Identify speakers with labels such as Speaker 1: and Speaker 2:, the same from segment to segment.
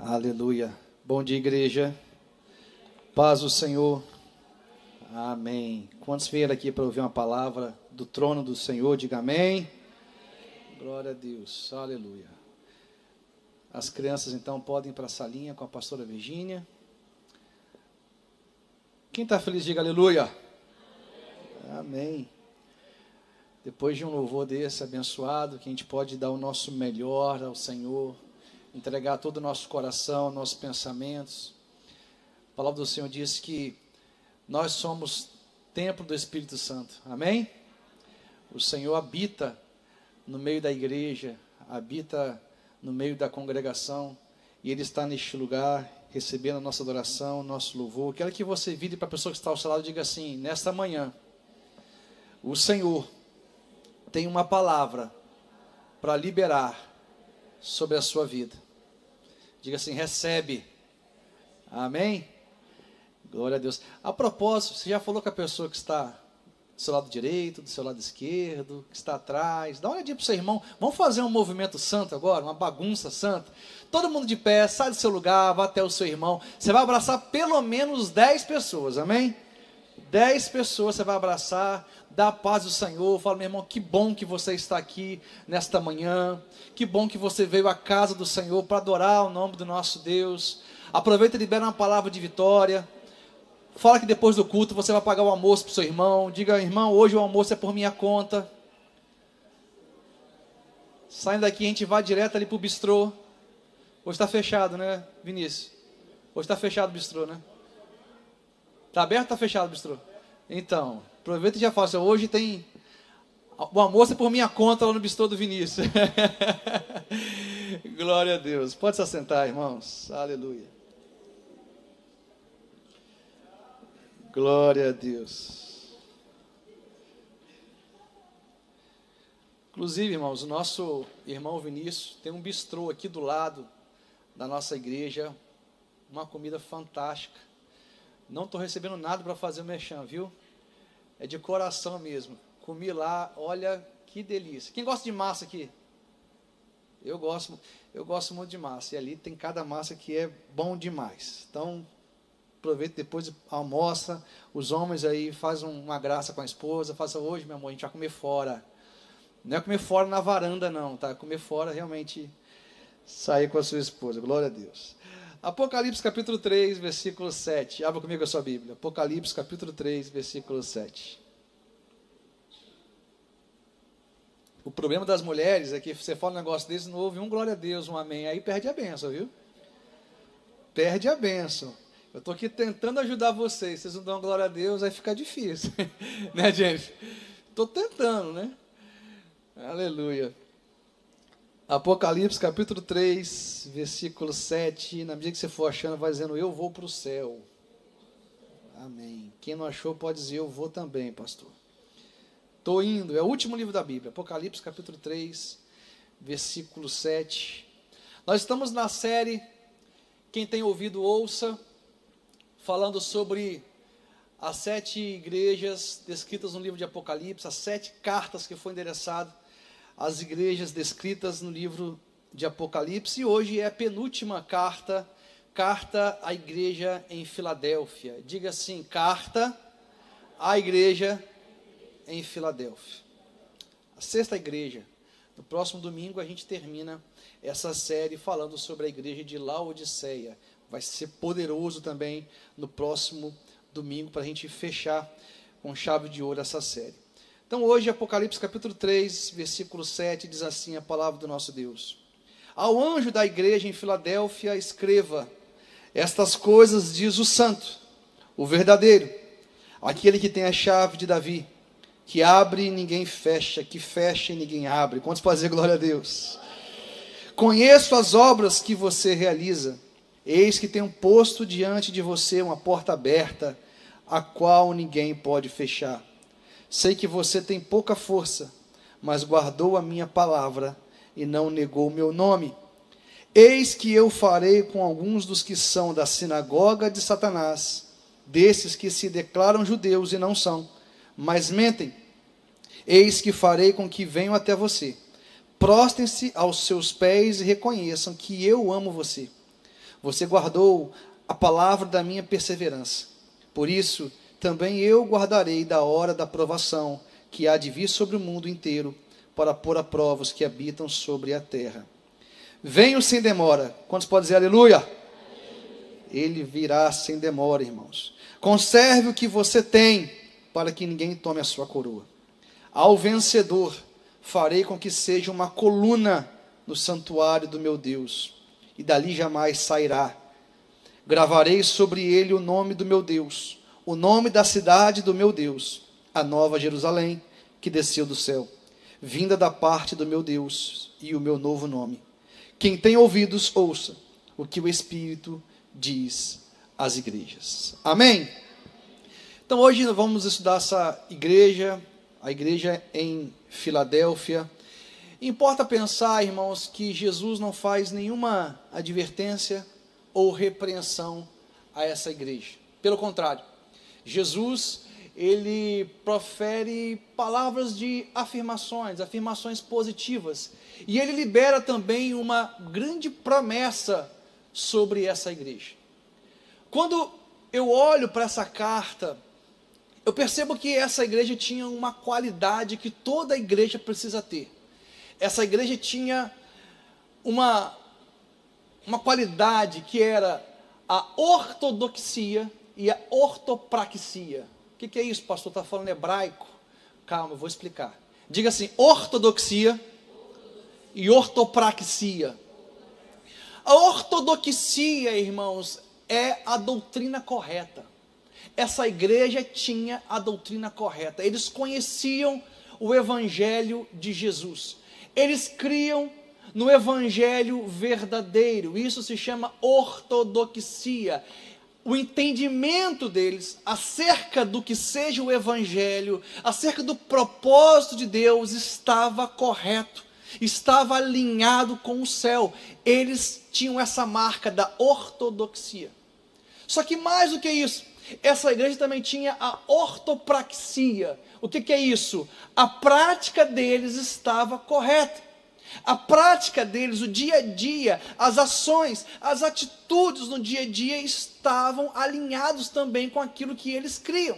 Speaker 1: Aleluia. Bom dia, igreja. Paz do Senhor. Amém. Quantos vieram aqui para ouvir uma palavra do trono do Senhor? Diga amém. Glória a Deus. Aleluia. As crianças, então, podem ir para a salinha com a pastora Virgínia. Quem está feliz, diga aleluia. Amém. Depois de um louvor desse abençoado, que a gente pode dar o nosso melhor ao Senhor, entregar todo o nosso coração, nossos pensamentos. A palavra do Senhor diz que nós somos templo do Espírito Santo. Amém? O Senhor habita no meio da igreja, habita no meio da congregação, e Ele está neste lugar, recebendo a nossa adoração, nosso louvor. Quero que você vire para a pessoa que está ao seu lado e diga assim: nesta manhã, o Senhor tem uma palavra para liberar sobre a sua vida. Diga assim: recebe. Amém? Glória a Deus. A propósito, você já falou com a pessoa que está do seu lado direito, do seu lado esquerdo, que está atrás? Dá uma olhadinha para o seu irmão. Vamos fazer um movimento santo agora, uma bagunça santa. Todo mundo de pé, sai do seu lugar, vá até o seu irmão. Você vai abraçar pelo menos 10 pessoas, amém? 10 pessoas você vai abraçar, dá a paz do Senhor. Fala: meu irmão, que bom que você está aqui nesta manhã, que bom que você veio à casa do Senhor para adorar o nome do nosso Deus. Aproveita e libera uma palavra de vitória. Fala que depois do culto você vai pagar o almoço para o seu irmão. Diga: irmão, hoje o almoço é por minha conta. Saindo daqui a gente vai direto ali para o bistrô. Hoje está fechado, né, Vinícius? Hoje está fechado o bistrô, né? Está aberto ou está fechado o bistrô? Então, aproveita e já fala: hoje tem o almoço é por minha conta lá no bistrô do Vinícius. Glória a Deus. Pode se assentar, irmãos. Aleluia. Glória a Deus. Inclusive, irmãos, o nosso irmão Vinícius tem um bistrô aqui do lado da nossa igreja. Uma comida fantástica. Não estou recebendo nada para fazer o merchan, viu? É de coração mesmo. Comi lá, olha que delícia. Quem gosta de massa aqui? Eu gosto muito de massa. E ali tem cada massa que é bom demais. Então, aproveita depois, almoça. Os homens aí fazem uma graça com a esposa. Faça: hoje, meu amor, a gente vai comer fora. Não é comer fora na varanda, não, tá? Comer fora, realmente, sair com a sua esposa. Glória a Deus. Apocalipse capítulo 3, versículo 7. Abra comigo a sua Bíblia. Apocalipse capítulo 3, versículo 7. O problema das mulheres é que você fala um negócio desse, não ouve um glória a Deus, um amém, aí perde a bênção, viu? Perde a bênção. Eu estou aqui tentando ajudar vocês não dão glória a Deus, aí fica difícil. Né, gente? Estou tentando, né? Aleluia. Apocalipse capítulo 3, versículo 7, na medida que você for achando, vai dizendo: eu vou para o céu. Amém. Quem não achou pode dizer: eu vou também, pastor. Estou indo, é o último livro da Bíblia, Apocalipse capítulo 3, versículo 7. Nós estamos na série, quem tem ouvido ouça, falando sobre as 7 igrejas descritas no livro de Apocalipse, as 7 cartas que foi endereçado as igrejas descritas no livro de Apocalipse, e hoje é a penúltima carta à igreja em Filadélfia. Diga assim: carta à igreja em Filadélfia. A 6ª igreja. No próximo domingo a gente termina essa série falando sobre a igreja de Laodiceia. Vai ser poderoso também no próximo domingo para a gente fechar com chave de ouro essa série. Então hoje, Apocalipse capítulo 3, versículo 7, diz assim a palavra do nosso Deus: ao anjo da igreja em Filadélfia escreva: estas coisas diz o santo, o verdadeiro, aquele que tem a chave de Davi, que abre e ninguém fecha, que fecha e ninguém abre. Quantos podem dizer glória a Deus? Conheço as obras que você realiza, eis que tenho posto diante de você uma porta aberta, a qual ninguém pode fechar. Sei que você tem pouca força, mas guardou a minha palavra e não negou o meu nome. Eis que eu farei com alguns dos que são da sinagoga de Satanás, desses que se declaram judeus e não são, mas mentem. Eis que farei com que venham até você. Prostem-se aos seus pés e reconheçam que eu amo você. Você guardou a palavra da minha perseverança. Por isso, também eu guardarei da hora da provação que há de vir sobre o mundo inteiro, para pôr a prova os que habitam sobre a terra. Venho sem demora. Quantos podem dizer aleluia? Ele virá sem demora, irmãos. Conserve o que você tem, para que ninguém tome a sua coroa. Ao vencedor, farei com que seja uma coluna no santuário do meu Deus, e dali jamais sairá. Gravarei sobre ele o nome do meu Deus, o nome da cidade do meu Deus, a nova Jerusalém, que desceu do céu, vinda da parte do meu Deus, e o meu novo nome. Quem tem ouvidos, ouça o que o Espírito diz às igrejas. Amém? Então hoje nós vamos estudar essa igreja, a igreja em Filadélfia. Importa pensar, irmãos, que Jesus não faz nenhuma advertência ou repreensão a essa igreja. Pelo contrário, Jesus, ele profere palavras de afirmações positivas. E ele libera também uma grande promessa sobre essa igreja. Quando eu olho para essa carta, eu percebo que essa igreja tinha uma qualidade que toda igreja precisa ter. Essa igreja tinha uma qualidade que era a ortodoxia e a ortopraxia. O que é isso, pastor? Está falando hebraico? Calma, eu vou explicar. Diga assim, ortodoxia e ortopraxia. A ortodoxia, irmãos, é a doutrina correta. Essa igreja tinha a doutrina correta. Eles conheciam o evangelho de Jesus. Eles criam no evangelho verdadeiro. Isso se chama ortodoxia. O entendimento deles acerca do que seja o evangelho, acerca do propósito de Deus, estava correto, estava alinhado com o céu. Eles tinham essa marca da ortodoxia. Só que mais do que isso, essa igreja também tinha a ortopraxia. O que é isso? A prática deles estava correta. A prática deles, o dia a dia, as ações, as atitudes no dia a dia estavam alinhados também com aquilo que eles criam.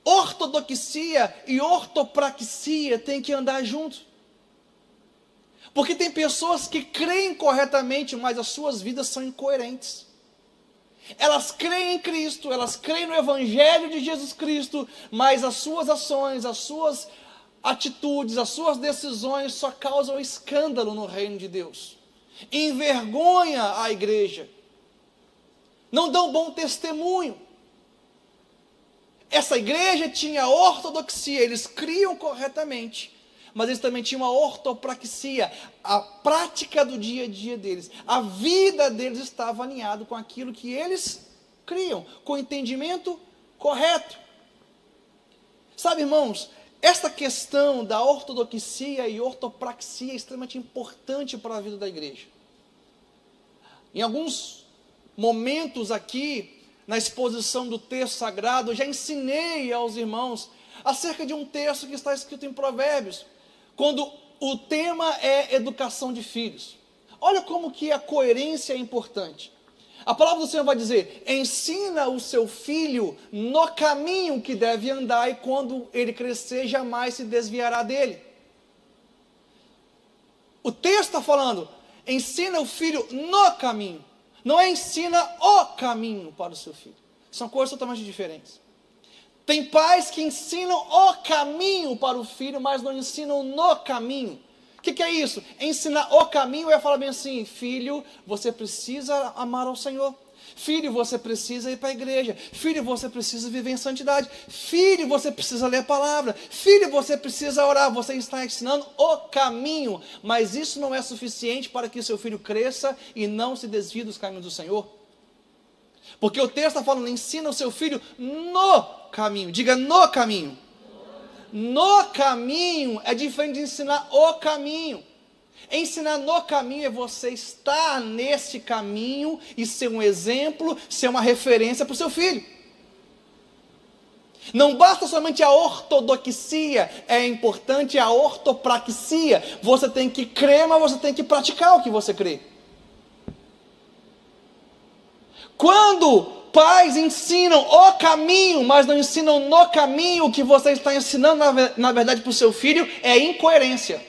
Speaker 1: Ortodoxia e ortopraxia têm que andar juntos. Porque tem pessoas que creem corretamente, mas as suas vidas são incoerentes. Elas creem em Cristo, elas creem no Evangelho de Jesus Cristo, mas as suas ações, as suas atitudes, as suas decisões só causam escândalo no reino de Deus. Envergonha a igreja. Não dão bom testemunho. Essa igreja tinha ortodoxia, eles criam corretamente, mas eles também tinham a ortopraxia, a prática do dia a dia deles. A vida deles estava alinhada com aquilo que eles criam, com o entendimento correto. Sabe, irmãos, esta questão da ortodoxia e ortopraxia é extremamente importante para a vida da igreja. Em alguns momentos aqui, na exposição do texto sagrado, eu já ensinei aos irmãos acerca de um texto que está escrito em Provérbios, quando o tema é educação de filhos. Olha como que a coerência é importante. A palavra do Senhor vai dizer, ensina o seu filho no caminho que deve andar, e quando ele crescer, jamais se desviará dele. O texto está falando, ensina o filho no caminho, não é ensina o caminho para o seu filho. São coisas totalmente diferentes. Tem pais que ensinam o caminho para o filho, mas não ensinam no caminho. O que é isso? Ensinar o caminho é falar bem assim, filho, você precisa amar ao Senhor. Filho, você precisa ir para a igreja. Filho, você precisa viver em santidade. Filho, você precisa ler a palavra. Filho, você precisa orar. Você está ensinando o caminho, mas isso não é suficiente para que seu filho cresça e não se desvie dos caminhos do Senhor. Porque o texto está falando, ensina o seu filho no caminho. Diga no caminho. No caminho é diferente de ensinar o caminho. Ensinar no caminho é você estar nesse caminho e ser um exemplo, ser uma referência para o seu filho. Não basta somente a ortodoxia, é importante a ortopraxia. Você tem que crer, mas você tem que praticar o que você crê. Quando pais ensinam o caminho, mas não ensinam no caminho, o que você está ensinando, na verdade, para o seu filho, é incoerência.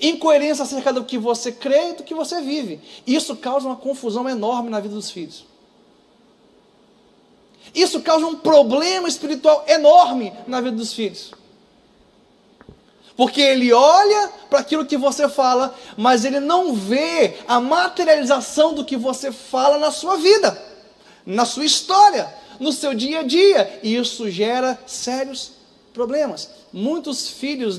Speaker 1: Incoerência acerca do que você crê e do que você vive. Isso causa uma confusão enorme na vida dos filhos. Isso causa um problema espiritual enorme na vida dos filhos. Porque ele olha para aquilo que você fala, mas ele não vê a materialização do que você fala na sua vida, na sua história, no seu dia a dia. E isso gera sérios problemas. Muitos filhos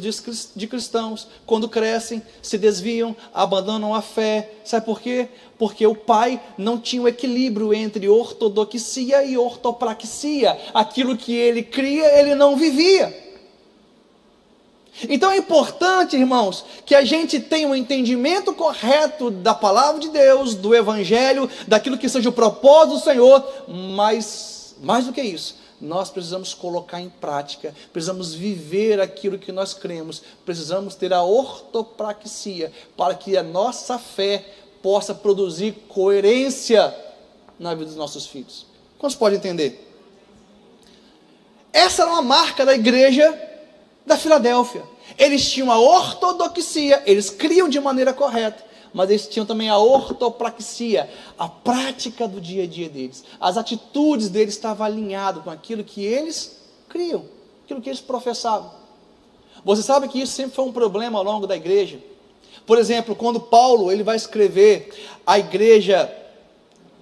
Speaker 1: de cristãos, quando crescem, se desviam, abandonam a fé. Sabe por quê? Porque o pai não tinha o equilíbrio entre ortodoxia e ortopraxia. Aquilo que ele cria, ele não vivia. Então é importante, irmãos, que a gente tenha um entendimento correto da palavra de Deus, do evangelho, daquilo que seja o propósito do Senhor, mas mais do que isso, nós precisamos colocar em prática, precisamos viver aquilo que nós cremos, precisamos ter a ortopraxia, para que a nossa fé possa produzir coerência na vida dos nossos filhos. Quantos podem entender? Essa era uma marca da igreja da Filadélfia. Eles tinham a ortodoxia, eles criam de maneira correta, mas eles tinham também a ortopraxia, a prática do dia a dia deles. As atitudes deles estavam alinhadas com aquilo que eles criam, aquilo que eles professavam. Você sabe que isso sempre foi um problema ao longo da igreja. Por exemplo, quando Paulo ele vai escrever a igreja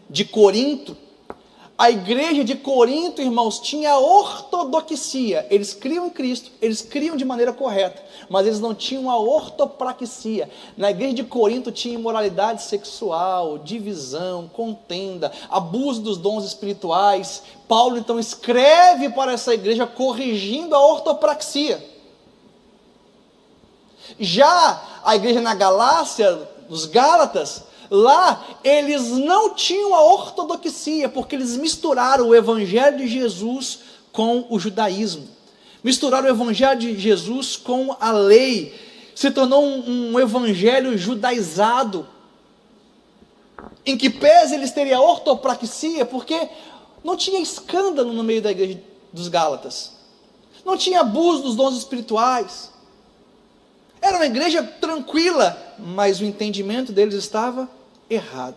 Speaker 1: de Corinto, a igreja de Corinto, irmãos, tinha a ortodoxia. Eles criam em Cristo, eles criam de maneira correta, mas eles não tinham a ortopraxia. Na igreja de Corinto tinha imoralidade sexual, divisão, contenda, abuso dos dons espirituais. Paulo então escreve para essa igreja corrigindo a ortopraxia. Já a igreja na Galácia, os Gálatas, lá eles não tinham a ortodoxia, porque eles misturaram o evangelho de Jesus com o judaísmo, misturaram o evangelho de Jesus com a lei, se tornou um evangelho judaizado, em que pese eles terem a ortopraxia, porque não tinha escândalo no meio da igreja dos Gálatas, não tinha abuso dos dons espirituais, era uma igreja tranquila, mas o entendimento deles estava errado.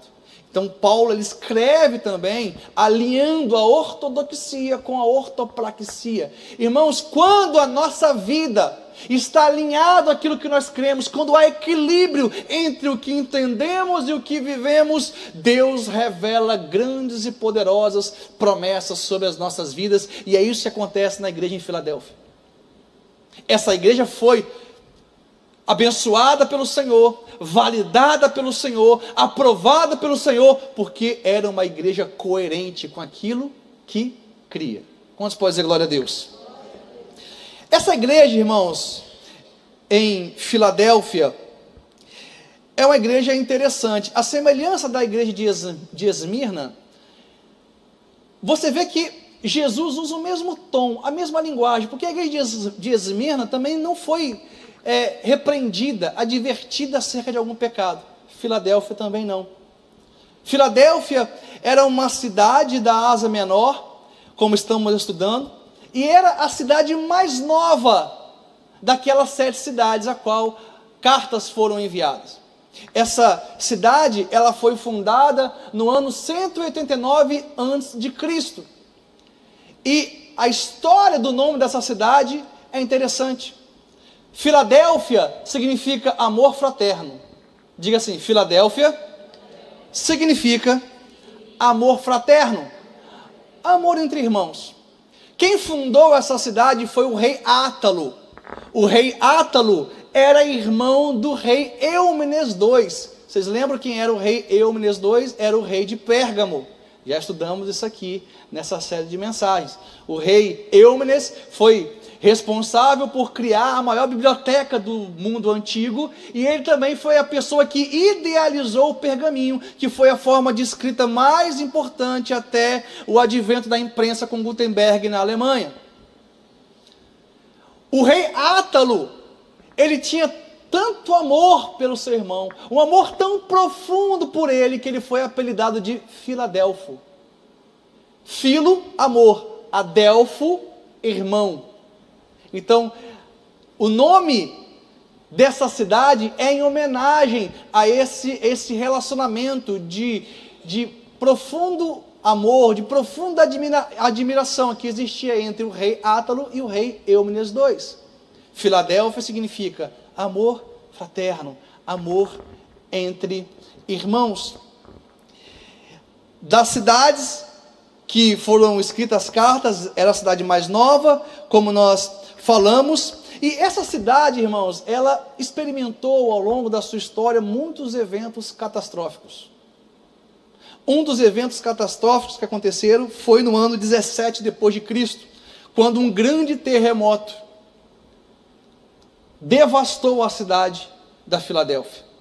Speaker 1: Então Paulo ele escreve também alinhando a ortodoxia com a ortopraxia. Irmãos, quando a nossa vida está alinhado àquilo que nós cremos, quando há equilíbrio entre o que entendemos e o que vivemos, Deus revela grandes e poderosas promessas sobre as nossas vidas, e é isso que acontece na igreja em Filadélfia. Essa igreja foi abençoada pelo Senhor, validada pelo Senhor, aprovada pelo Senhor, porque era uma igreja coerente com aquilo que cria. Quantos podem dizer glória a Deus? Essa igreja, irmãos, em Filadélfia, é uma igreja interessante. A semelhança da igreja de Esmirna, você vê que Jesus usa o mesmo tom, a mesma linguagem, porque a igreja de Esmirna também não foi repreendida, advertida acerca de algum pecado. Filadélfia também não. Filadélfia era uma cidade da Ásia Menor, como estamos estudando, e era a cidade mais nova daquelas 7 cidades a qual cartas foram enviadas. Essa cidade, ela foi fundada no ano 189 a.C. E a história do nome dessa cidade é interessante. Filadélfia significa amor fraterno. Diga assim, Filadélfia significa amor fraterno, amor entre irmãos. Quem fundou essa cidade foi o rei Átalo. O rei Átalo era irmão do rei Eúmenes II. Vocês lembram quem era o rei Eúmenes II? Era o rei de Pérgamo. Já estudamos isso aqui nessa série de mensagens. O rei Eúmenes foi responsável por criar a maior biblioteca do mundo antigo, e ele também foi a pessoa que idealizou o pergaminho, que foi a forma de escrita mais importante até o advento da imprensa com Gutenberg na Alemanha. O rei Átalo, ele tinha tanto amor pelo seu irmão, um amor tão profundo por ele, que ele foi apelidado de Filadelfo. Filo, amor. Adelfo, irmão. Então, o nome dessa cidade é em homenagem a esse relacionamento de profundo amor, de profunda admiração que existia entre o rei Átalo e o rei Eumênides II. Filadélfia significa amor fraterno, amor entre irmãos. Das cidades que foram escritas cartas, era a cidade mais nova, como nós falamos, e essa cidade, irmãos, ela experimentou ao longo da sua história muitos eventos catastróficos. Um dos eventos catastróficos que aconteceram foi no ano 17 depois de Cristo, quando um grande terremoto devastou a cidade da Filadélfia.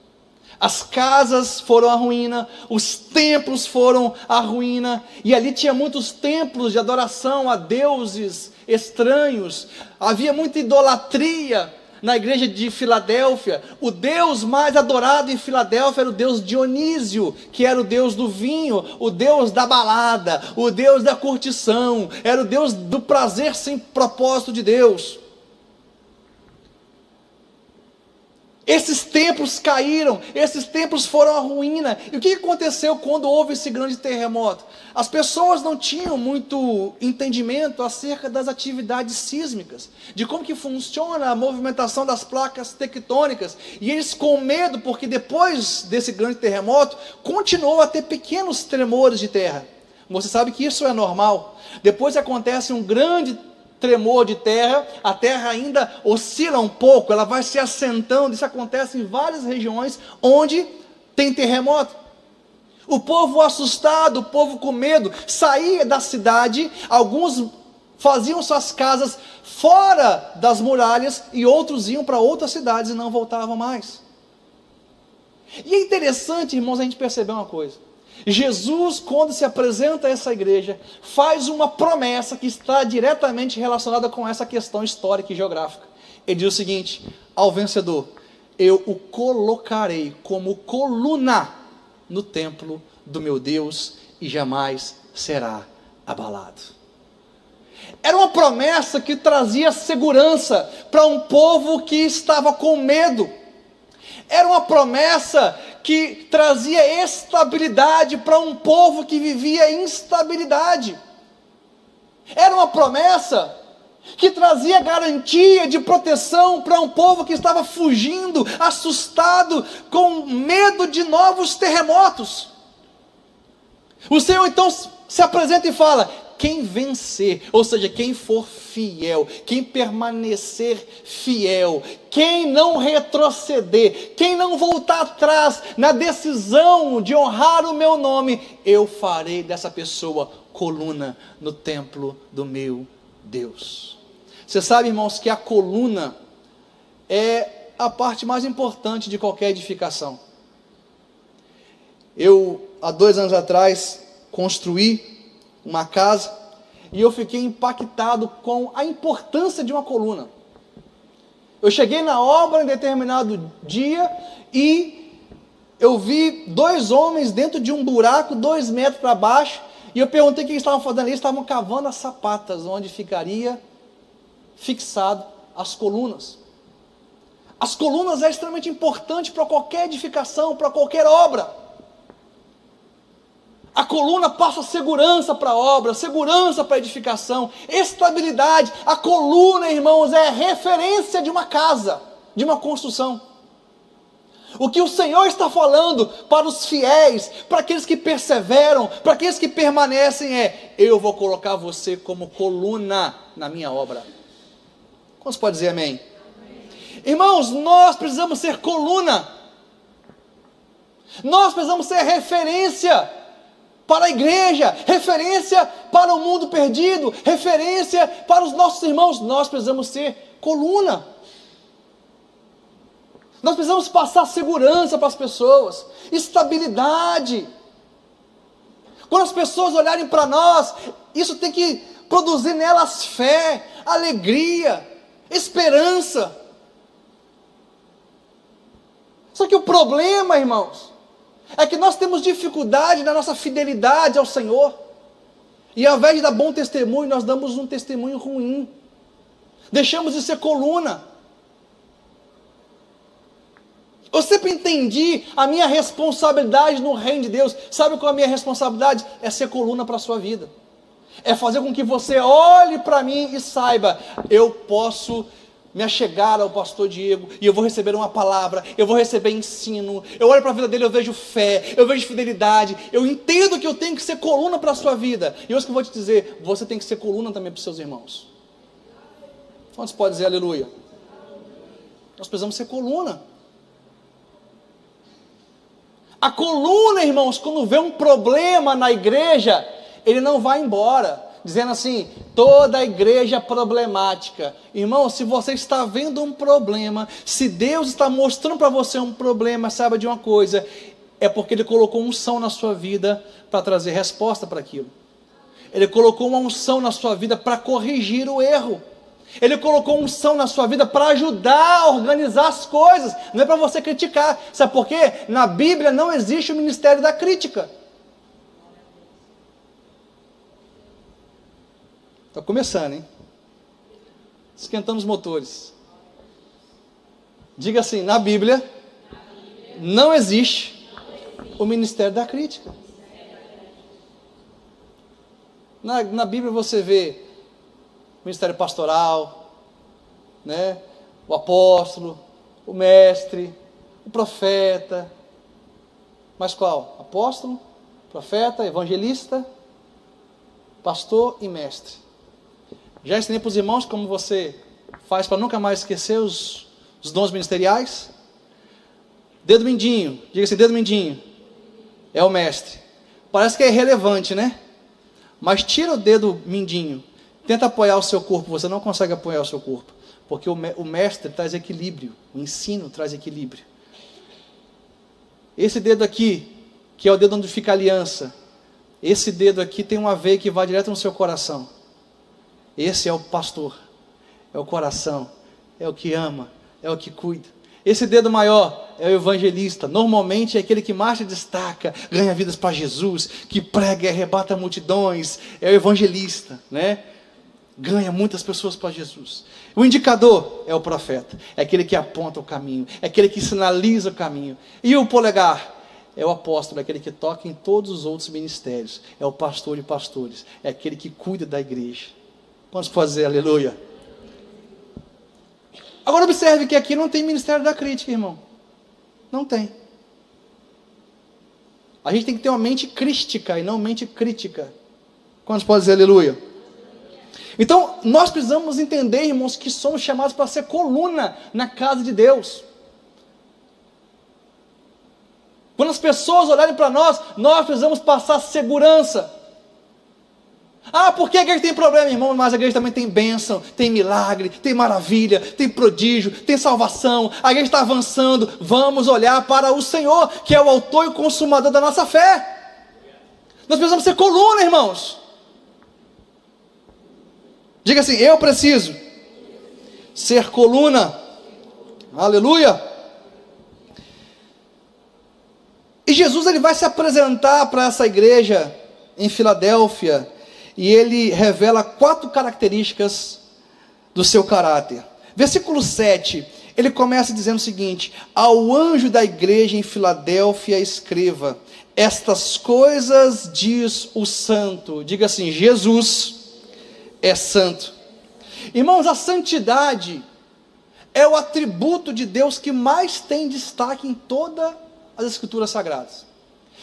Speaker 1: As casas foram à ruína, os templos foram à ruína, e ali tinha muitos templos de adoração a deuses estranhos, havia muita idolatria na igreja de Filadélfia. O deus mais adorado em Filadélfia era o deus Dionísio, que era o deus do vinho, o deus da balada, o deus da curtição, era o deus do prazer sem propósito de Deus. Esses templos caíram, esses templos foram à ruína. E o que aconteceu quando houve esse grande terremoto? As pessoas não tinham muito entendimento acerca das atividades sísmicas, de como que funciona a movimentação das placas tectônicas, e eles com medo, porque depois desse grande terremoto, continuou a ter pequenos tremores de terra. Você sabe que isso é normal. Depois acontece um grande tremor de terra, a terra ainda oscila um pouco, ela vai se assentando. Isso acontece em várias regiões onde tem terremoto. O povo assustado, o povo com medo, saía da cidade, alguns faziam suas casas fora das muralhas, e outros iam para outras cidades e não voltavam mais. E é interessante, irmãos, a gente perceber uma coisa. Jesus, quando se apresenta a essa igreja, faz uma promessa que está diretamente relacionada com essa questão histórica e geográfica. Ele diz o seguinte: ao vencedor, eu o colocarei como coluna no templo do meu Deus, e jamais será abalado. Era uma promessa que trazia segurança para um povo que estava com medo. Era uma promessa que trazia estabilidade para um povo que vivia instabilidade. Era uma promessa que trazia garantia de proteção para um povo que estava fugindo, assustado, com medo de novos terremotos. O Senhor então se apresenta e fala: quem vencer, ou seja, quem for fiel, quem permanecer fiel, quem não retroceder, quem não voltar atrás na decisão de honrar o meu nome, eu farei dessa pessoa coluna no templo do meu Deus. Você sabe, irmãos, que a coluna é a parte mais importante de qualquer edificação. Eu, há 2 anos atrás, construí uma casa, e eu fiquei impactado com a importância de uma coluna. Eu cheguei na obra em determinado dia, e eu vi 2 homens dentro de um buraco, 2 metros para baixo, e eu perguntei o que eles estavam fazendo ali. Eles estavam cavando as sapatas, onde ficaria fixado as colunas. As colunas é extremamente importante para qualquer edificação, para qualquer obra. A coluna passa segurança para a obra, segurança para a edificação, estabilidade. A coluna, irmãos, é referência de uma casa, de uma construção. O que o Senhor está falando para os fiéis, para aqueles que perseveram, para aqueles que permanecem, é: eu vou colocar você como coluna na minha obra. Quantos podem dizer amém? Amém. Irmãos, nós precisamos ser coluna. Nós precisamos ser referência para a igreja, referência para o mundo perdido, referência para os nossos irmãos. Nós precisamos ser coluna. Nós precisamos passar segurança para as pessoas, estabilidade. Quando as pessoas olharem para nós, isso tem que produzir nelas fé, alegria, esperança. Só que o problema, irmãos, é que nós temos dificuldade na nossa fidelidade ao Senhor. E ao invés de dar bom testemunho, nós damos um testemunho ruim. Deixamos de ser coluna. Eu sempre entendi a minha responsabilidade no reino de Deus. Sabe qual é a minha responsabilidade? É ser coluna para a sua vida. É fazer com que você olhe para mim e saiba, eu posso me achegar ao pastor Diego, e eu vou receber uma palavra, eu vou receber ensino, eu olho para a vida dele, eu vejo fé, eu vejo fidelidade, eu entendo que eu tenho que ser coluna para a sua vida. E hoje que eu vou te dizer, você tem que ser coluna também para os seus irmãos. Quantos podem dizer aleluia? Nós precisamos ser coluna. A coluna, irmãos, quando vê um problema na igreja, ele não vai embora, dizendo assim, toda a igreja é problemática. Irmão, se você está vendo um problema, se Deus está mostrando para você um problema, saiba de uma coisa, é porque Ele colocou unção na sua vida para trazer resposta para aquilo. Ele colocou uma unção na sua vida para corrigir o erro. Ele colocou unção na sua vida para ajudar a organizar as coisas, não é para você criticar. Sabe por quê? Na Bíblia não existe o ministério da crítica. Está começando, hein? Esquentando os motores. Diga assim, na Bíblia não existe o ministério da crítica. Na Bíblia você vê o ministério pastoral, né? O apóstolo, o mestre, o profeta. Mas qual? Apóstolo, profeta, evangelista, pastor e mestre. Já ensinei para os irmãos como você faz para nunca mais esquecer os dons ministeriais. Dedo mindinho, diga assim, dedo mindinho, é o mestre. Parece que é irrelevante, né? Mas tira o dedo mindinho, tenta apoiar o seu corpo, você não consegue apoiar o seu corpo. Porque o mestre traz equilíbrio, o ensino traz equilíbrio. Esse dedo aqui, que é o dedo onde fica a aliança, esse dedo aqui tem uma veia que vai direto no seu coração. Esse é o pastor, é o coração, é o que ama, é o que cuida. Esse dedo maior é o evangelista, normalmente é aquele que mais se destaca, ganha vidas para Jesus, que prega e arrebata multidões, é o evangelista, né? Ganha muitas pessoas para Jesus. O indicador é o profeta, é aquele que aponta o caminho, é aquele que sinaliza o caminho. E o polegar é o apóstolo, é aquele que toca em todos os outros ministérios, é o pastor de pastores, é aquele que cuida da igreja. Vamos fazer aleluia. Agora observe que aqui não tem ministério da crítica, irmão. Não tem. A gente tem que ter uma mente crística e não mente crítica. Quantos podem dizer aleluia? Então, nós precisamos entender, irmãos, que somos chamados para ser coluna na casa de Deus. Quando as pessoas olharem para nós, nós precisamos passar segurança. Ah, por que a igreja tem problema, irmão? Mas a igreja também tem bênção, tem milagre, tem maravilha, tem prodígio, tem salvação. A igreja está avançando. Vamos olhar para o Senhor, que é o autor e consumador da nossa fé. Nós precisamos ser coluna, irmãos. Diga assim, eu preciso ser coluna. Aleluia. E Jesus ele vai se apresentar para essa igreja em Filadélfia. E ele revela 4 características do seu caráter. Versículo 7, ele começa dizendo o seguinte: ao anjo da igreja em Filadélfia escreva, estas coisas diz o santo. Diga assim, Jesus é santo. Irmãos, a santidade é o atributo de Deus que mais tem destaque em todas as escrituras sagradas.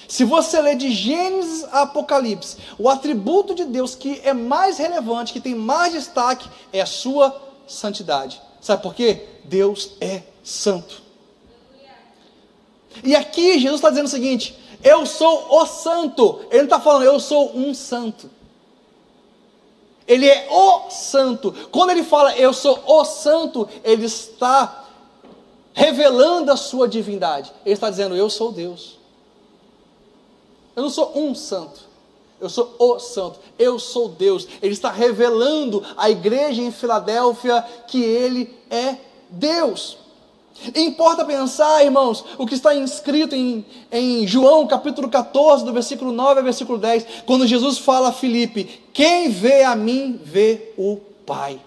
Speaker 1: Se você ler de Gênesis a Apocalipse, o atributo de Deus que é mais relevante, que tem mais destaque, é a sua santidade. Sabe por quê? Deus é santo. E aqui Jesus está dizendo o seguinte: eu sou o santo. Ele não está falando, eu sou um santo. Ele é o santo. Quando ele fala, eu sou o santo, ele está revelando a sua divindade. Ele está dizendo, eu sou Deus. Eu não sou um santo, eu sou o santo, eu sou Deus. Ele está revelando à igreja em Filadélfia que ele é Deus. Importa pensar, irmãos, o que está escrito em João capítulo 14, do versículo 9 ao versículo 10, quando Jesus fala a Filipe: quem vê a mim, vê o Pai.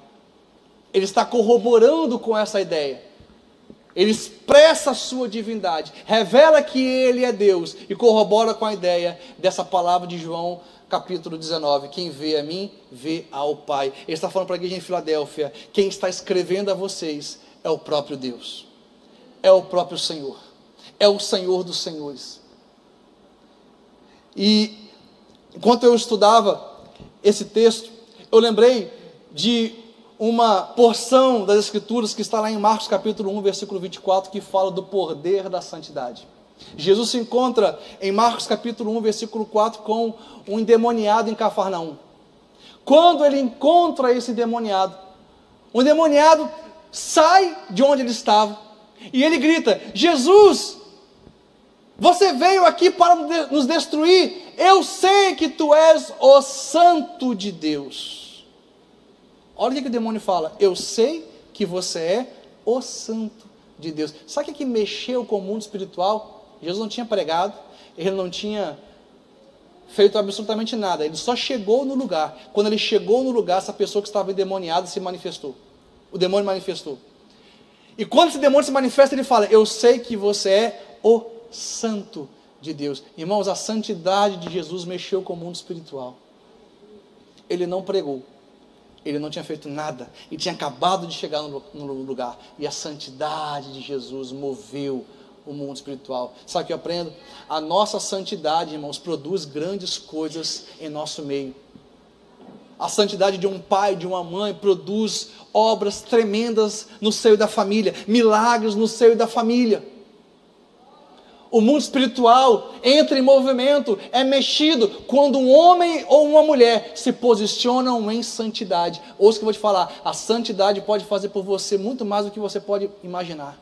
Speaker 1: Ele está corroborando com essa ideia. Ele expressa a sua divindade, revela que Ele é Deus e corrobora com a ideia dessa palavra de João capítulo 19, quem vê a mim, vê ao Pai. Ele está falando para a igreja em Filadélfia: quem está escrevendo a vocês é o próprio Deus, é o próprio Senhor, é o Senhor dos senhores. E enquanto eu estudava esse texto, eu lembrei de uma porção das Escrituras que está lá em Marcos capítulo 1, versículo 24, que fala do poder da santidade. Jesus se encontra em Marcos capítulo 1, versículo 4, com um endemoniado em Cafarnaum. Quando ele encontra esse endemoniado, o endemoniado sai de onde ele estava, e ele grita: Jesus, você veio aqui para nos destruir, eu sei que tu és o Santo de Deus. Olha o que o demônio fala: eu sei que você é o Santo de Deus. Sabe o que mexeu com o mundo espiritual? Jesus não tinha pregado, ele não tinha feito absolutamente nada, ele só chegou no lugar. Quando ele chegou no lugar, essa pessoa que estava endemoniada se manifestou. O demônio manifestou. E quando esse demônio se manifesta, ele fala: eu sei que você é o Santo de Deus. Irmãos, a santidade de Jesus mexeu com o mundo espiritual. Ele não pregou, ele não tinha feito nada, ele tinha acabado de chegar no lugar, e a santidade de Jesus moveu o mundo espiritual. Sabe o que eu aprendo? A nossa santidade, irmãos, produz grandes coisas em nosso meio. A santidade de um pai, de uma mãe, produz obras tremendas no seio da família, milagres no seio da família. O mundo espiritual entra em movimento, é mexido quando um homem ou uma mulher se posicionam em santidade. Ouça o que eu vou te falar: a santidade pode fazer por você muito mais do que você pode imaginar.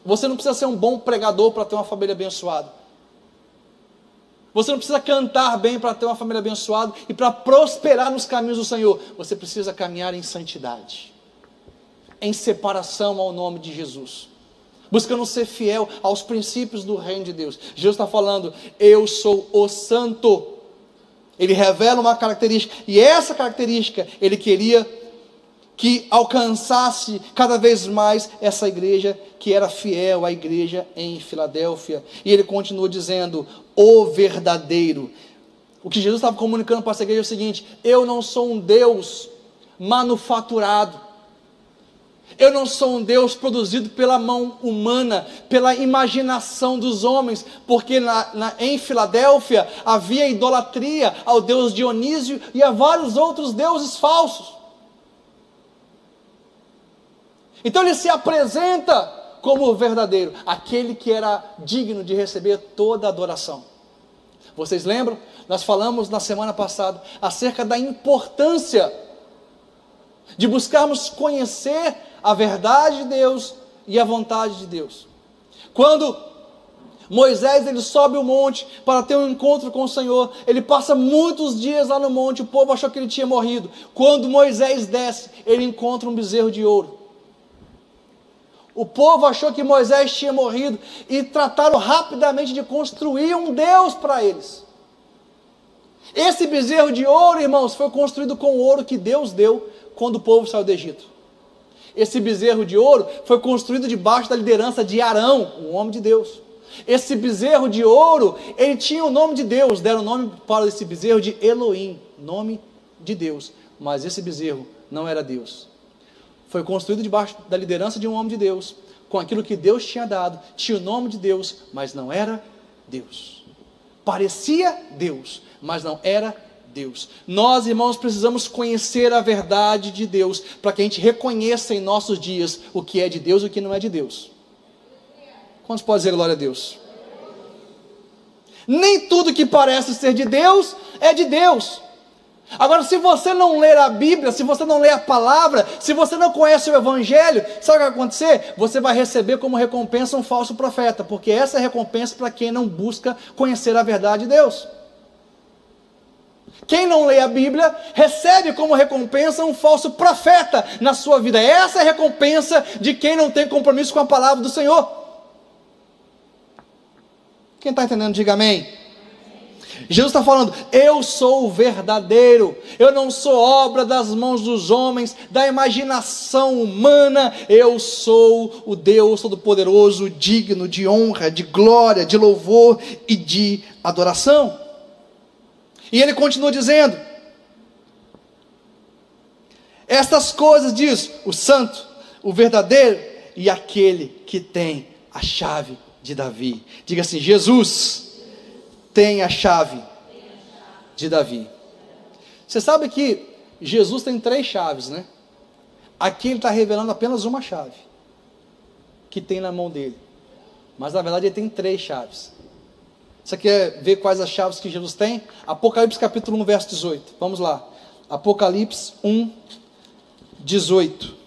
Speaker 1: Você não precisa ser um bom pregador para ter uma família abençoada. Você não precisa cantar bem para ter uma família abençoada e para prosperar nos caminhos do Senhor. Você precisa caminhar em santidade, em separação ao nome de Jesus, buscando ser fiel aos princípios do reino de Deus. Jesus está falando: eu sou o Santo. Ele revela uma característica, e essa característica ele queria que alcançasse cada vez mais essa igreja que era fiel à igreja em Filadélfia. E ele continua dizendo: o verdadeiro. O que Jesus estava comunicando para essa igreja é o seguinte: eu não sou um Deus manufaturado, eu não sou um Deus produzido pela mão humana, pela imaginação dos homens, porque em Filadélfia havia idolatria ao deus Dionísio e a vários outros deuses falsos. Então ele se apresenta como o verdadeiro, aquele que era digno de receber toda a adoração. Vocês lembram? Nós falamos na semana passada acerca da importância de buscarmos conhecer a verdade de Deus e a vontade de Deus. Quando Moisés ele sobe o monte para ter um encontro com o Senhor, ele passa muitos dias lá no monte, o povo achou que ele tinha morrido. Quando Moisés desce, ele encontra um bezerro de ouro. O povo achou que Moisés tinha morrido e trataram rapidamente de construir um Deus para eles. Esse bezerro de ouro, irmãos, foi construído com o ouro que Deus deu quando o povo saiu do Egito. Esse bezerro de ouro foi construído debaixo da liderança de Arão, um homem de Deus. Esse bezerro de ouro, ele tinha o nome de Deus, deram o nome para esse bezerro de Elohim, nome de Deus. Mas esse bezerro não era Deus. Foi construído debaixo da liderança de um homem de Deus, com aquilo que Deus tinha dado, tinha o nome de Deus, mas não era Deus. Parecia Deus, mas não era Deus. Nós, irmãos, precisamos conhecer a verdade de Deus, para que a gente reconheça em nossos dias o que é de Deus e o que não é de Deus. Quantos podem dizer glória a Deus? Nem tudo que parece ser de Deus é de Deus. Agora, se você não ler a Bíblia, se você não ler a palavra, se você não conhece o Evangelho, sabe o que vai acontecer? Você vai receber como recompensa um falso profeta, porque essa é a recompensa para quem não busca conhecer a verdade de Deus. Quem não lê a Bíblia recebe como recompensa um falso profeta na sua vida. Essa é a recompensa de quem não tem compromisso com a palavra do Senhor. Quem está entendendo, diga amém. Jesus está falando, eu sou o verdadeiro, eu não sou obra das mãos dos homens, da imaginação humana, eu sou o Deus Todo-Poderoso, digno de honra, de glória, de louvor e de adoração. E ele continua dizendo, estas coisas diz o santo, o verdadeiro e aquele que tem a chave de Davi. Diga assim, Jesus tem a chave de Davi. Você sabe que Jesus tem 3 chaves, né? Aqui ele está revelando apenas uma chave, que tem na mão dele. Mas na verdade ele tem 3 chaves. Você quer ver quais as chaves que Jesus tem? Apocalipse capítulo 1, verso 18. Vamos lá. Apocalipse 1, 18.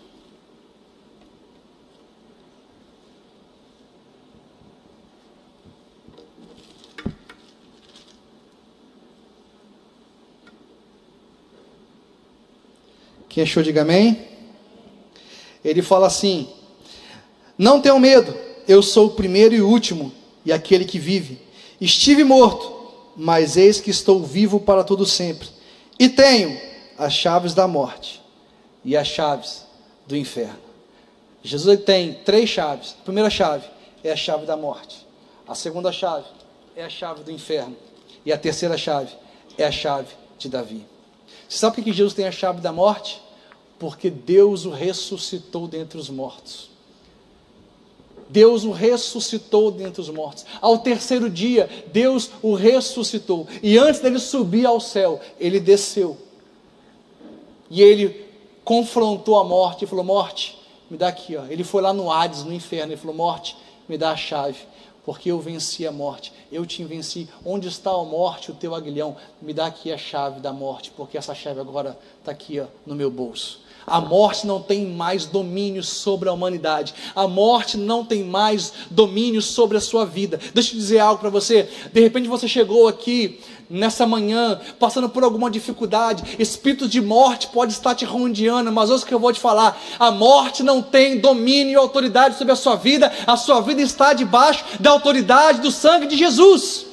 Speaker 1: Quem achou, diga amém. Ele fala assim, não tenham medo, eu sou o primeiro e o último, e aquele que vive. Estive morto, mas eis que estou vivo para todo sempre, e tenho as chaves da morte, e as chaves do inferno. Jesus tem 3 chaves, a primeira chave é a chave da morte, a segunda chave é a chave do inferno, e a terceira chave é a chave de Davi. Você sabe por que Jesus tem a chave da morte? Porque Deus o ressuscitou dentre os mortos. Deus o ressuscitou dentre os mortos. Ao terceiro dia, Deus o ressuscitou. E antes dele subir ao céu, ele desceu. E ele confrontou a morte e falou, morte, me dá aqui. Ó. Ele foi lá no Hades, no inferno, e falou, morte, me dá a chave. Porque eu venci a morte, eu te venci. Onde está a morte, o teu aguilhão? Me dá aqui a chave da morte, porque essa chave agora está aqui ó, no meu bolso. A morte não tem mais domínio sobre a humanidade. A morte não tem mais domínio sobre a sua vida. Deixa eu dizer algo para você. De repente você chegou aqui nessa manhã, passando por alguma dificuldade. Espírito de morte pode estar te rondeando, mas ouça o que eu vou te falar. A morte não tem domínio e autoridade sobre a sua vida. A sua vida está debaixo da autoridade do sangue de Jesus.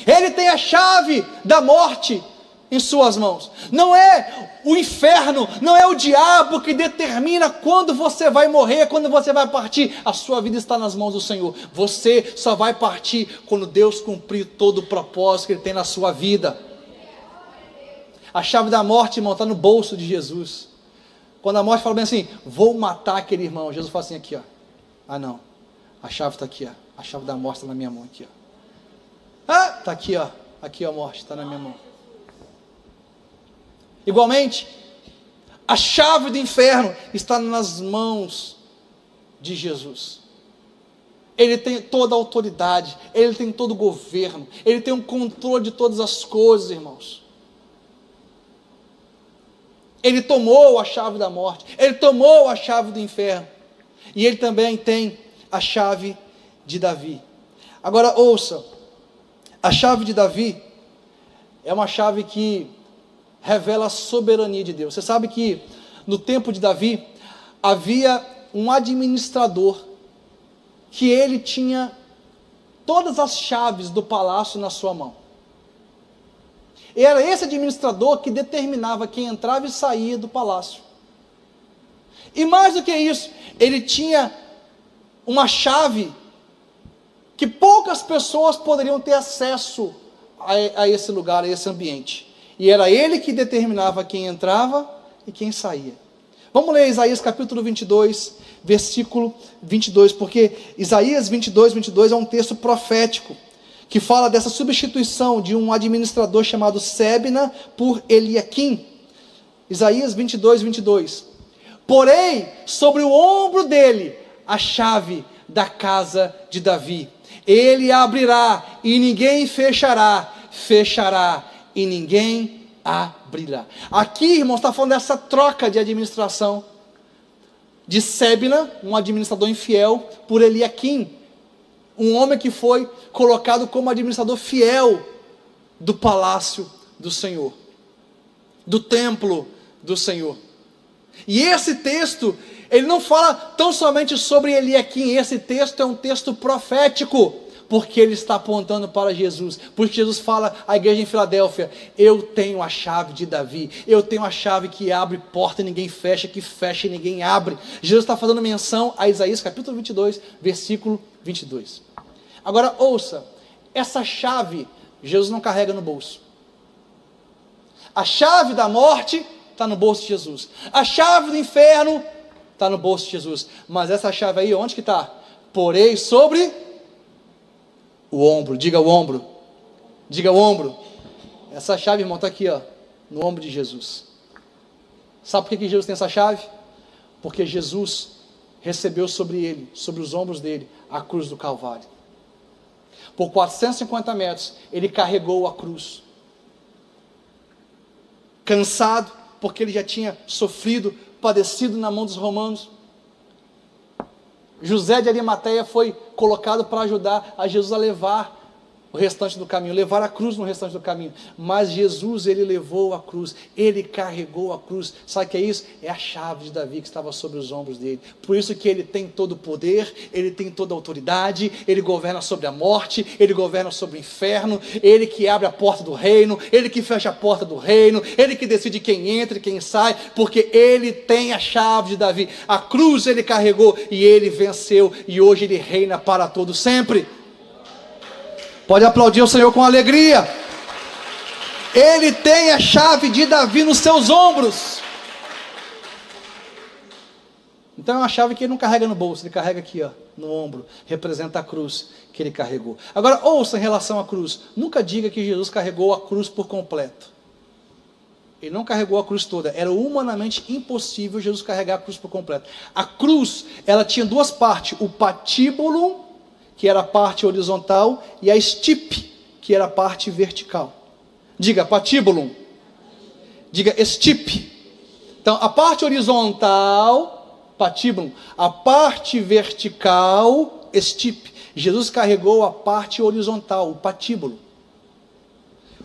Speaker 1: Ele tem a chave da morte em suas mãos. Não é o inferno, não é o diabo que determina quando você vai morrer, quando você vai partir. A sua vida está nas mãos do Senhor. Você só vai partir quando Deus cumprir todo o propósito que Ele tem na sua vida. A chave da morte, irmão, está no bolso de Jesus. Quando a morte fala bem assim, vou matar aquele irmão, Jesus fala assim aqui, ó. Ah não, a chave está aqui, ó. A chave da morte está na minha mão aqui, ó. Ah, está aqui, ó. Aqui a morte está na minha mão. Igualmente, a chave do inferno está nas mãos de Jesus. Ele tem toda a autoridade, Ele tem todo o governo, Ele tem o controle de todas as coisas, irmãos. Ele tomou a chave da morte, Ele tomou a chave do inferno, e Ele também tem a chave de Davi. Agora ouça, a chave de Davi é uma chave que revela a soberania de Deus. Você sabe que no tempo de Davi havia um administrador que ele tinha todas as chaves do palácio na sua mão. E era esse administrador que determinava quem entrava e saía do palácio. E mais do que isso, ele tinha uma chave que poucas pessoas poderiam ter acesso a esse lugar, a esse ambiente. E era ele que determinava quem entrava e quem saía. Vamos ler Isaías capítulo 22, versículo 22, porque Isaías 22, 22 é um texto profético, que fala dessa substituição de um administrador chamado Sebna por Eliaquim. Isaías 22, 22. Porém, sobre o ombro dele, a chave da casa de Davi. Ele abrirá e ninguém fechará, fechará e ninguém abrirá. Aqui, irmãos, está falando dessa troca de administração de Sebna, um administrador infiel, por Eliaquim, um homem que foi colocado como administrador fiel do palácio do Senhor, do templo do Senhor. E esse texto, ele não fala tão somente sobre Eliaquim, esse texto é um texto profético, porque ele está apontando para Jesus. Por isso Jesus fala à igreja em Filadélfia: eu tenho a chave de Davi, eu tenho a chave que abre porta e ninguém fecha, que fecha e ninguém abre. Jesus está fazendo menção a Isaías capítulo 22, versículo 22. Agora ouça, essa chave Jesus não carrega no bolso. A chave da morte está no bolso de Jesus, a chave do inferno está no bolso de Jesus, mas essa chave aí, onde que está? Porei sobre o ombro. Diga o ombro, diga o ombro. Essa chave, irmão, está aqui, ó, no ombro de Jesus. Sabe por que Jesus tem essa chave? Porque Jesus recebeu sobre ele, sobre os ombros dele, a cruz do Calvário. Por 450 metros, ele carregou a cruz, cansado, porque ele já tinha sofrido, padecido na mão dos romanos. José de Arimateia foi colocado para ajudar a Jesus a levar o restante do caminho, levar a cruz no restante do caminho, mas Jesus, ele levou a cruz, ele carregou a cruz. Sabe o que é isso? É a chave de Davi que estava sobre os ombros dele. Por isso que ele tem todo o poder, ele tem toda a autoridade, ele governa sobre a morte, ele governa sobre o inferno, ele que abre a porta do reino, ele que fecha a porta do reino, ele que decide quem entra e quem sai, porque ele tem a chave de Davi. A cruz ele carregou e ele venceu, e hoje ele reina para todo sempre. Pode aplaudir o Senhor com alegria. Ele tem a chave de Davi nos seus ombros. Então é uma chave que ele não carrega no bolso, ele carrega aqui, ó, no ombro. Representa a cruz que ele carregou. Agora ouça em relação à cruz. Nunca diga que Jesus carregou a cruz por completo. Ele não carregou a cruz toda. Era humanamente impossível Jesus carregar a cruz por completo. A cruz, ela tinha duas partes. O patíbulo, que era a parte horizontal, e a estipe, que era a parte vertical. Diga patíbulo, diga estipe. Então, a parte horizontal, patíbulo, a parte vertical, estipe. Jesus carregou a parte horizontal, o patíbulo.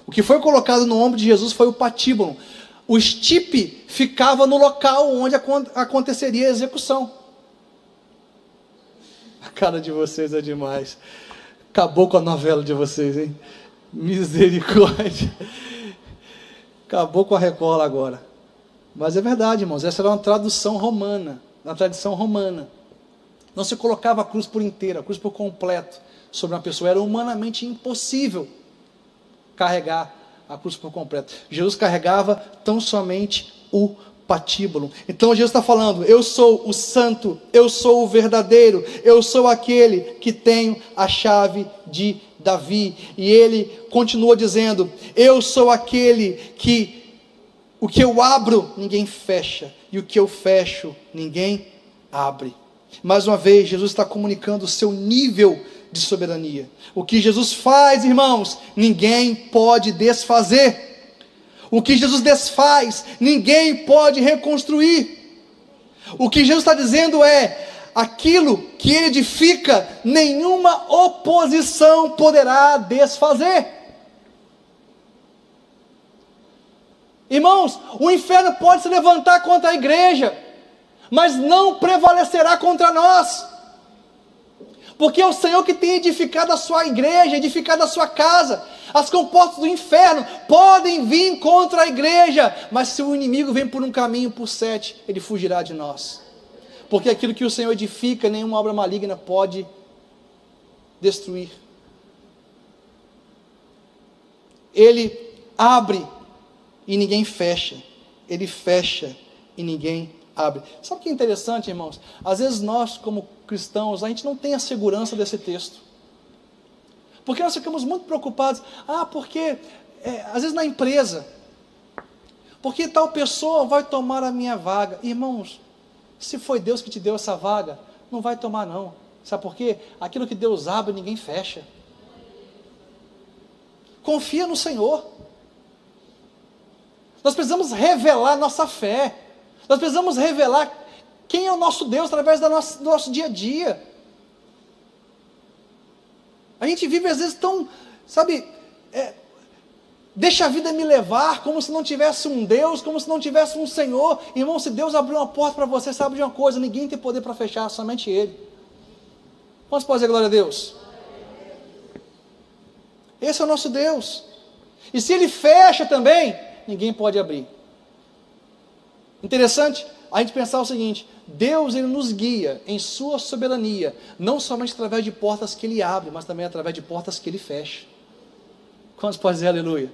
Speaker 1: O que foi colocado no ombro de Jesus foi o patíbulo. O estipe ficava no local onde aconteceria a execução. A cara de vocês é demais. Acabou com a novela de vocês, hein? Misericórdia. Acabou com a Record agora. Mas é verdade, irmãos. Essa era uma tradução romana. Na tradição romana. Não se colocava a cruz por inteira, a cruz por completo sobre uma pessoa. Era humanamente impossível carregar a cruz por completo. Jesus carregava tão somente o patíbulo. Então Jesus está falando: eu sou o santo, eu sou o verdadeiro, eu sou aquele que tenho a chave de Davi. E ele continua dizendo: eu sou aquele que o que eu abro ninguém fecha, e o que eu fecho ninguém abre. Mais uma vez Jesus está comunicando o seu nível de soberania. O que Jesus faz, irmãos, ninguém pode desfazer. O que Jesus desfaz, ninguém pode reconstruir. O que Jesus está dizendo é: aquilo que ele edifica, nenhuma oposição poderá desfazer. Irmãos, o inferno pode se levantar contra a igreja, mas não prevalecerá contra nós. Porque é o Senhor que tem edificado a sua igreja, edificado a sua casa. As comportas do inferno podem vir contra a igreja, mas se o inimigo vem por um caminho, por 7, ele fugirá de nós. Porque aquilo que o Senhor edifica, nenhuma obra maligna pode destruir. Ele abre e ninguém fecha. Ele fecha e ninguém abre. Sabe o que é interessante, irmãos? Às vezes nós, como cristãos, a gente não tem a segurança desse texto. Porque nós ficamos muito preocupados. Porque às vezes na empresa, porque tal pessoa vai tomar a minha vaga. Irmãos, se foi Deus que te deu essa vaga, não vai tomar não. Sabe por quê? Aquilo que Deus abre, ninguém fecha. Confia no Senhor. Nós precisamos revelar nossa fé. Nós precisamos revelar quem é o nosso Deus através do nosso dia a dia. A gente vive às vezes tão, sabe, Deixa a vida me levar, como se não tivesse um Deus, como se não tivesse um Senhor. Irmão, se Deus abriu uma porta para você, sabe de uma coisa, ninguém tem poder para fechar, somente Ele. Quantos podem dizer glória a Deus? Esse é o nosso Deus. E se Ele fecha também, ninguém pode abrir. Interessante a gente pensar o seguinte: Deus, Ele nos guia em sua soberania, não somente através de portas que Ele abre, mas também através de portas que Ele fecha. Quantos podem dizer aleluia?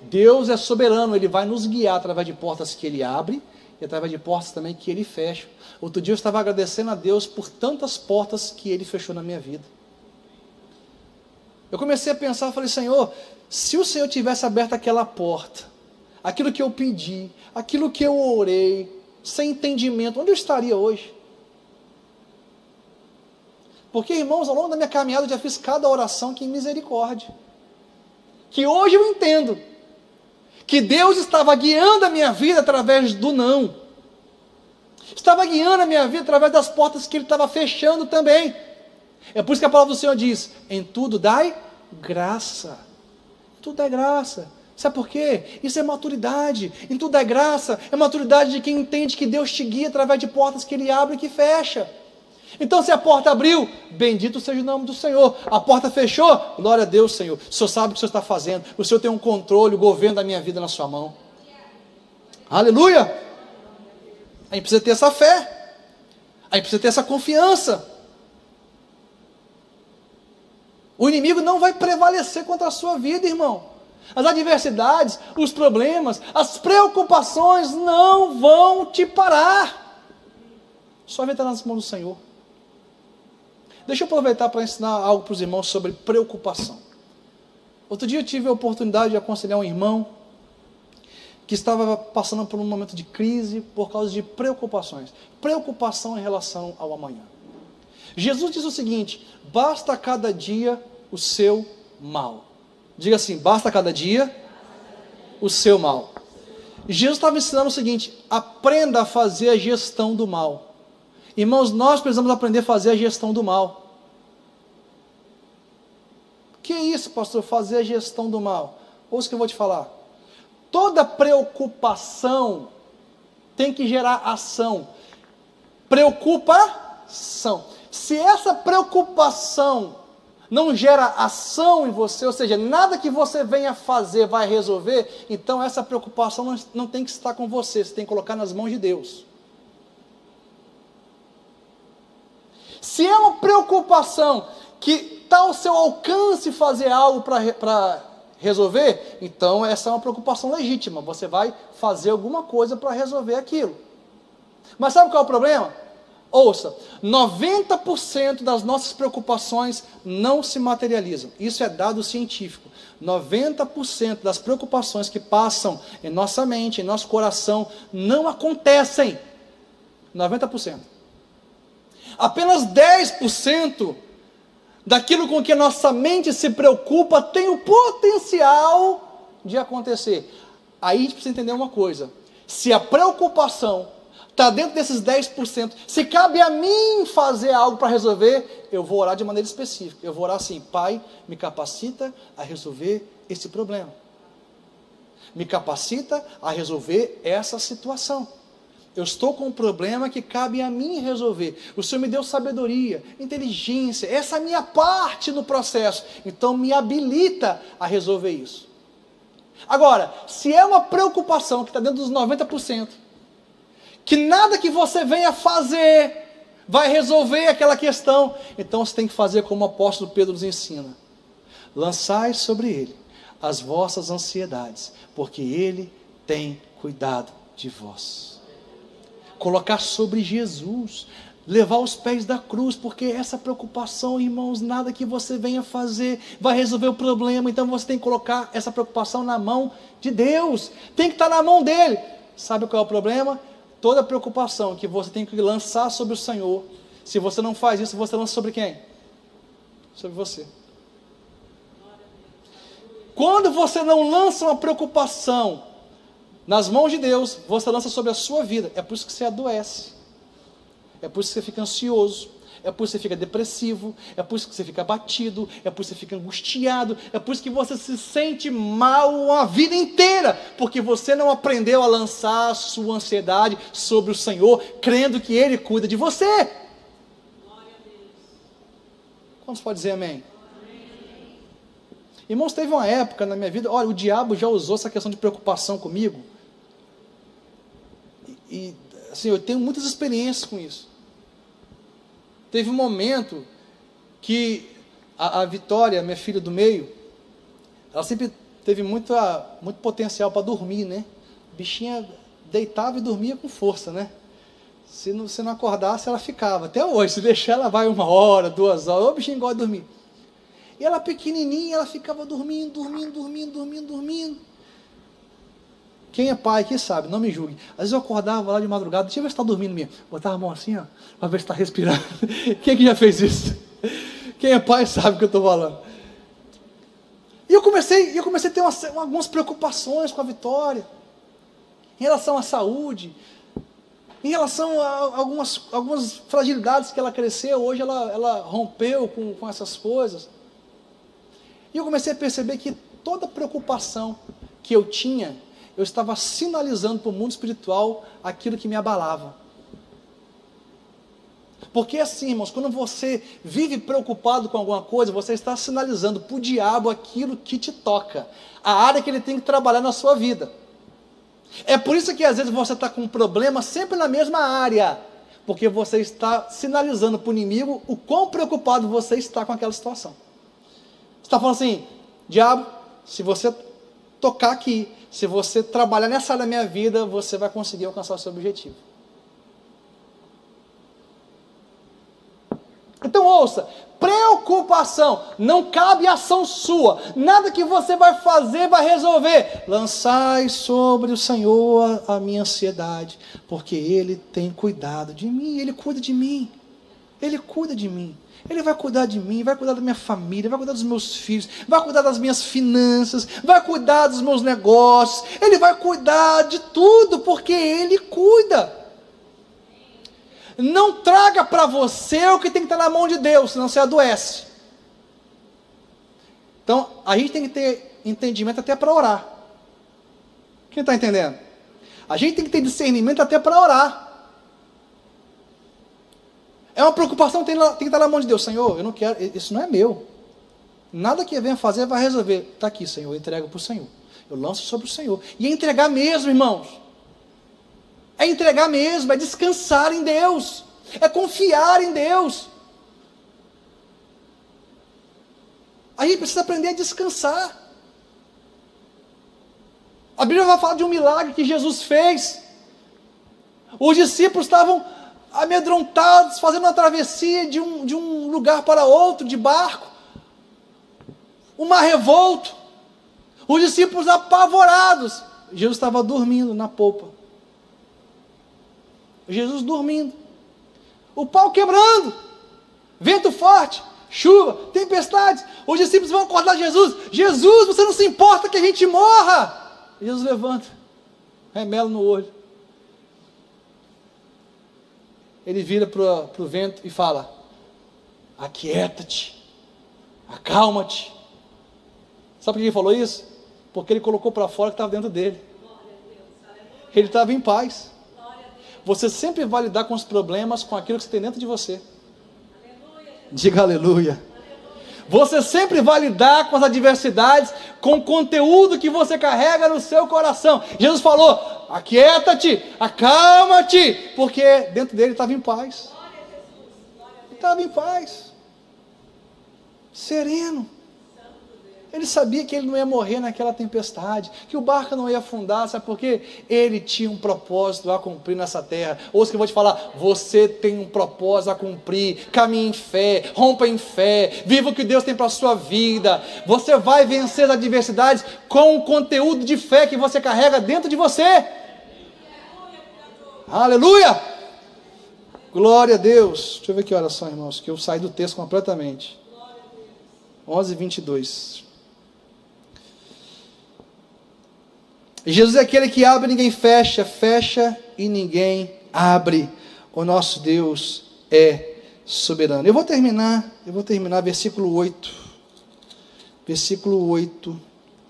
Speaker 1: Deus é soberano, Ele vai nos guiar através de portas que Ele abre e através de portas também que Ele fecha. Outro dia eu estava agradecendo a Deus por tantas portas que Ele fechou na minha vida. Eu comecei a pensar, eu falei: Senhor, se o Senhor tivesse aberto aquela porta, aquilo que eu pedi, aquilo que eu orei, sem entendimento, onde eu estaria hoje? Porque, irmãos, ao longo da minha caminhada eu já fiz cada oração que em misericórdia. Que hoje eu entendo que Deus estava guiando a minha vida através do não. Estava guiando a minha vida através das portas que Ele estava fechando também. É por isso que a palavra do Senhor diz: em tudo dai graça. Tudo dai graça. Sabe por quê? Isso é maturidade. Em tudo dai graça. É maturidade de quem entende que Deus te guia através de portas que Ele abre e que fecha. Então, se a porta abriu, bendito seja o nome do Senhor. A porta fechou, glória a Deus, Senhor. O Senhor sabe o que o Senhor está fazendo. O Senhor tem um controle, o governo da minha vida na sua mão. Aleluia! A gente precisa ter essa fé. A gente precisa ter essa confiança. O inimigo não vai prevalecer contra a sua vida, irmão. As adversidades, os problemas, as preocupações não vão te parar. Só vai estar nas mãos do Senhor. Deixa eu aproveitar para ensinar algo para os irmãos sobre preocupação. Outro dia eu tive a oportunidade de aconselhar um irmão que estava passando por um momento de crise por causa de preocupações. Preocupação em relação ao amanhã. Jesus diz o seguinte: basta cada dia o seu mal. Diga assim: basta cada dia o seu mal. Jesus estava ensinando o seguinte: aprenda a fazer a gestão do mal. Irmãos, nós precisamos aprender a fazer a gestão do mal. Que é isso, pastor? Fazer a gestão do mal. Ouça o que eu vou te falar. Toda preocupação tem que gerar ação. Preocupação. Se essa preocupação não gera ação em você, ou seja, nada que você venha fazer vai resolver, então essa preocupação não tem que estar com você, você tem que colocar nas mãos de Deus. Se é uma preocupação que está ao seu alcance fazer algo para resolver, então essa é uma preocupação legítima, você vai fazer alguma coisa para resolver aquilo. Mas sabe qual é o problema? Ouça, 90% das nossas preocupações não se materializam. Isso é dado científico. 90% das preocupações que passam em nossa mente, em nosso coração, não acontecem. 90%. Apenas 10% daquilo com que a nossa mente se preocupa tem o potencial de acontecer. Aí a gente precisa entender uma coisa: se a preocupação está dentro desses 10%, se cabe a mim fazer algo para resolver, eu vou orar de maneira específica. Eu vou orar assim: Pai, me capacita a resolver esse problema. Me capacita a resolver essa situação. Eu estou com um problema que cabe a mim resolver. O Senhor me deu sabedoria, inteligência, essa é a minha parte no processo. Então me habilita a resolver isso. Agora, se é uma preocupação que está dentro dos 90%, que nada que você venha fazer vai resolver aquela questão, então você tem que fazer como o apóstolo Pedro nos ensina: lançai sobre ele as vossas ansiedades, porque ele tem cuidado de vós. Colocar sobre Jesus, levar os pés da cruz, porque essa preocupação, irmãos, nada que você venha fazer vai resolver o problema, então você tem que colocar essa preocupação na mão de Deus, tem que estar na mão dele. Sabe qual é o problema? Toda preocupação que você tem que lançar sobre o Senhor, se você não faz isso, você lança sobre quem? Sobre você. Quando você não lança uma preocupação nas mãos de Deus, você lança sobre a sua vida. É por isso que você adoece. É por isso que você fica ansioso. é por isso que você fica depressivo, é por isso que você fica abatido, é por isso que você fica angustiado, é por isso que você se sente mal a vida inteira, porque você não aprendeu a lançar a sua ansiedade sobre o Senhor, crendo que Ele cuida de você. Quantos podem dizer amém? Irmãos, teve uma época na minha vida, olha, o diabo já usou essa questão de preocupação comigo, e assim, eu tenho muitas experiências com isso. Teve um momento que a Vitória, minha filha do meio, ela sempre teve muito potencial para dormir, né? A bichinha deitava e dormia com força, né? Se não acordasse, ela ficava. Até hoje, se deixar, ela vai 1 hora, 2 horas. O bichinho gosta de dormir. E ela pequenininha, ela ficava dormindo. Quem é pai aqui sabe, não me julgue. Às vezes eu acordava lá de madrugada, deixa eu ver se está dormindo mesmo. Botava a mão assim, ó, para ver se está respirando. Quem é que já fez isso? Quem é pai sabe o que eu estou falando. E eu comecei a ter algumas preocupações com a Vitória, em relação à saúde, em relação a algumas fragilidades que ela cresceu. Hoje ela rompeu com essas coisas. E eu comecei a perceber que toda preocupação que eu tinha, eu estava sinalizando para o mundo espiritual aquilo que me abalava. Porque assim, irmãos, quando você vive preocupado com alguma coisa, você está sinalizando para o diabo aquilo que te toca, a área que ele tem que trabalhar na sua vida. É por isso que às vezes você está com um problema sempre na mesma área, porque você está sinalizando para o inimigo o quão preocupado você está com aquela situação. Você está falando assim, diabo, se você tocar aqui, se você trabalhar nessa área da minha vida, você vai conseguir alcançar o seu objetivo. Então ouça, preocupação, não cabe ação sua, nada que você vai fazer vai resolver. Lançai sobre o Senhor a minha ansiedade, porque Ele tem cuidado de mim, Ele cuida de mim, Ele cuida de mim. Ele vai cuidar de mim, vai cuidar da minha família, vai cuidar dos meus filhos, vai cuidar das minhas finanças, vai cuidar dos meus negócios, Ele vai cuidar de tudo, porque Ele cuida. Não traga para você o que tem que estar na mão de Deus, senão você adoece. Então, a gente tem que ter entendimento até para orar. Quem está entendendo? A gente tem que ter discernimento até para orar. É uma preocupação que tem que estar na mão de Deus. Senhor, eu não quero, isso não é meu. Nada que eu venha fazer vai resolver. Está aqui, Senhor, eu entrego para o Senhor. Eu lanço sobre o Senhor. E é entregar mesmo, irmãos. É entregar mesmo, é descansar em Deus. É confiar em Deus. A gente precisa aprender a descansar. A Bíblia vai falar de um milagre que Jesus fez. Os discípulos estavam amedrontados, fazendo uma travessia de um lugar para outro, de barco, um mar revolto, os discípulos apavorados, Jesus estava dormindo na polpa, Jesus dormindo, o pau quebrando, vento forte, chuva, tempestades, os discípulos vão acordar Jesus, Jesus, você não se importa que a gente morra? Jesus levanta, remelo no olho, ele vira para o vento e fala, aquieta-te, acalma-te. Sabe por que ele falou isso? Porque ele colocou para fora o que estava dentro dele. Ele estava em paz. Você sempre vai lidar com os problemas, com aquilo que você tem dentro de você. Diga aleluia. Você sempre vai lidar com as adversidades, com o conteúdo que você carrega no seu coração. Jesus falou, aquieta-te, acalma-te, porque dentro dele estava em paz. Ele estava em paz, sereno. Ele sabia que ele não ia morrer naquela tempestade, que o barco não ia afundar, sabe por quê? Ele tinha um propósito a cumprir nessa terra. Ouça que eu vou te falar, você tem um propósito a cumprir, caminhe em fé, rompa em fé, viva o que Deus tem para a sua vida. Você vai vencer as adversidades com o conteúdo de fé que você carrega dentro de você. Aleluia! Glória a Deus. Deixa eu ver que horas são, irmãos, que eu saí do texto completamente. 11:22. Jesus é aquele que abre e ninguém fecha, fecha e ninguém abre. O nosso Deus é soberano. Eu vou terminar, versículo 8. Versículo 8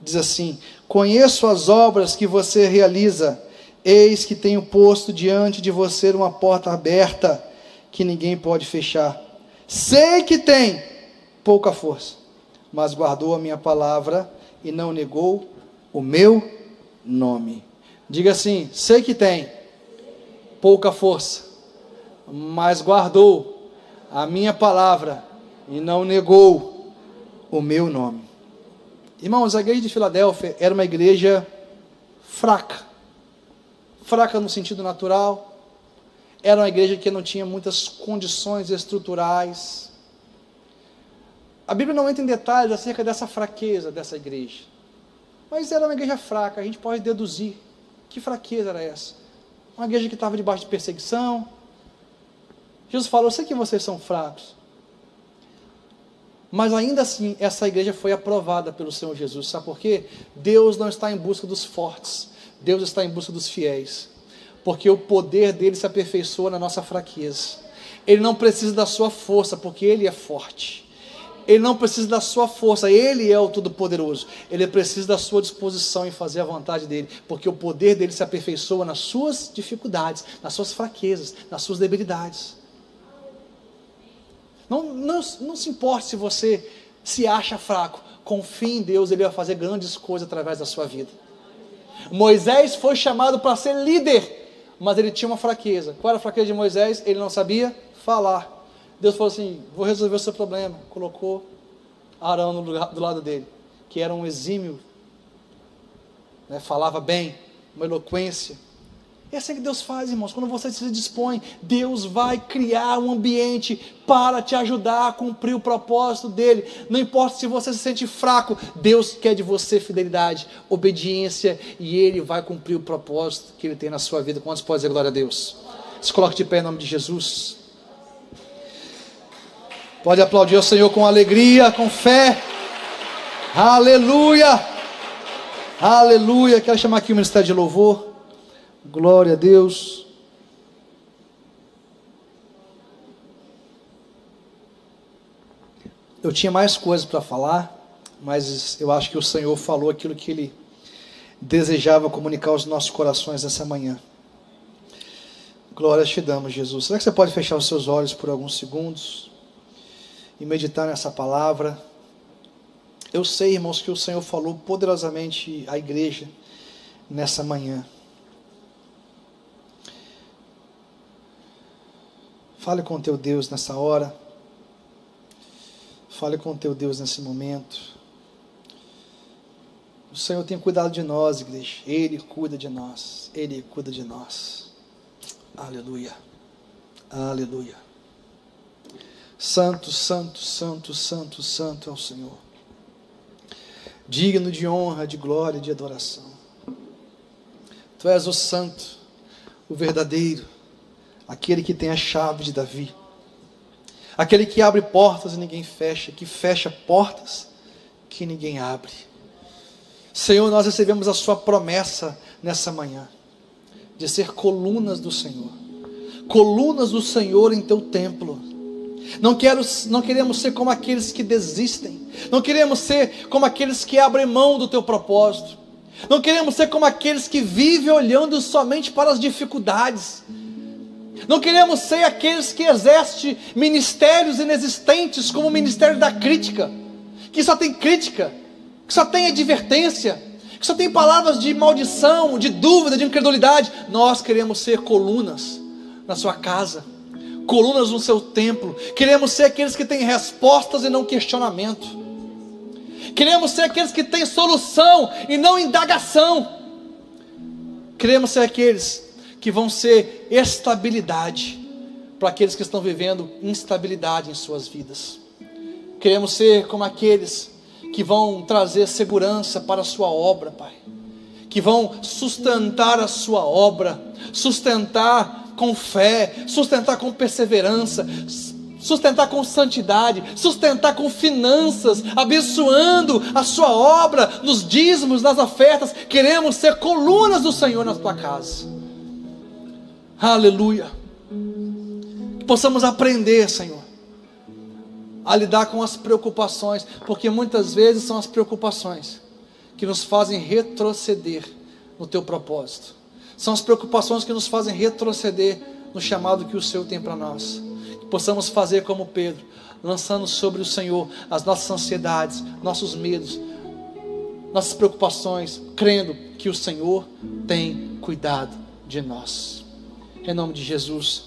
Speaker 1: diz assim: conheço as obras que você realiza, eis que tenho posto diante de você uma porta aberta, que ninguém pode fechar. Sei que tem pouca força, mas guardou a minha palavra e não negou o meu nome. Diga assim: sei que tem pouca força, mas guardou a minha palavra e não negou o meu nome. Irmãos, a igreja de Filadélfia era uma igreja fraca no sentido natural, era uma igreja que não tinha muitas condições estruturais. A Bíblia não entra em detalhes acerca dessa fraqueza dessa igreja, mas era uma igreja fraca. A gente pode deduzir que fraqueza era essa. Uma igreja que estava debaixo de perseguição. Jesus falou: eu sei que vocês são fracos, mas ainda assim essa igreja foi aprovada pelo Senhor Jesus. Sabe por quê? Deus não está em busca dos fortes, Deus está em busca dos fiéis, porque o poder dele se aperfeiçoa na nossa fraqueza. Ele não precisa da sua força, porque ele é forte. Ele não precisa da sua força, ele é o Todo-Poderoso. Ele precisa da sua disposição em fazer a vontade dele, porque o poder dele se aperfeiçoa nas suas dificuldades, nas suas fraquezas, nas suas debilidades. Não se importe se você se acha fraco, confie em Deus, ele vai fazer grandes coisas através da sua vida. Moisés foi chamado para ser líder, mas ele tinha uma fraqueza. Qual era a fraqueza de Moisés? Ele não sabia falar. Deus falou assim: vou resolver o seu problema. Colocou Arão do lado dele, que era um exímio, falava bem, uma eloquência. É assim que Deus faz, irmãos. Quando você se dispõe, Deus vai criar um ambiente para te ajudar a cumprir o propósito dele. Não importa se você se sente fraco, Deus quer de você fidelidade, obediência, e ele vai cumprir o propósito que ele tem na sua vida. Quantos podem dizer glória a Deus? Se coloque de pé em nome de Jesus. Pode aplaudir ao Senhor com alegria, com fé. Aleluia! Aleluia! Quero chamar aqui o ministério de louvor. Glória a Deus. Eu tinha mais coisas para falar, mas eu acho que o Senhor falou aquilo que Ele desejava comunicar aos nossos corações nessa manhã. Glória te damos, Jesus. Será que você pode fechar os seus olhos por alguns segundos e meditar nessa palavra? Eu sei, irmãos, que o Senhor falou poderosamente à igreja nessa manhã. Fale com o teu Deus nessa hora. Fale com o teu Deus nesse momento. O Senhor tem cuidado de nós, igreja. Ele cuida de nós. Ele cuida de nós. Aleluia. Aleluia. Santo, santo, santo, santo, santo é o Senhor. Digno de honra, de glória e de adoração. Tu és o santo, o verdadeiro, aquele que tem a chave de Davi, aquele que abre portas e ninguém fecha, que fecha portas que ninguém abre. Senhor, nós recebemos a sua promessa nessa manhã, de ser colunas do Senhor em teu templo. Não queremos ser como aqueles que desistem, não queremos ser como aqueles que abrem mão do teu propósito, não queremos ser como aqueles que vivem olhando somente para as dificuldades. Não queremos ser aqueles que exercem ministérios inexistentes, como o ministério da crítica, que só tem crítica, que só tem advertência, que só tem palavras de maldição, de dúvida, de incredulidade. Nós queremos ser colunas na sua casa, colunas no seu templo. Queremos ser aqueles que têm respostas e não questionamento. Queremos ser aqueles que têm solução e não indagação. Queremos ser aqueles que vão ser estabilidade para aqueles que estão vivendo instabilidade em suas vidas. Queremos ser como aqueles que vão trazer segurança para a sua obra, Pai, que vão sustentar a sua obra, sustentar com fé, sustentar com perseverança, sustentar com santidade, sustentar com finanças, abençoando a sua obra nos dízimos, nas ofertas. Queremos ser colunas do Senhor na tua casa. Aleluia. Que possamos aprender, Senhor, a lidar com as preocupações, porque muitas vezes são as preocupações que nos fazem retroceder no teu propósito. São as preocupações que nos fazem retroceder no chamado que o Senhor tem para nós. Que possamos fazer como Pedro, lançando sobre o Senhor as nossas ansiedades, nossos medos, nossas preocupações, crendo que o Senhor tem cuidado de nós. Em nome de Jesus.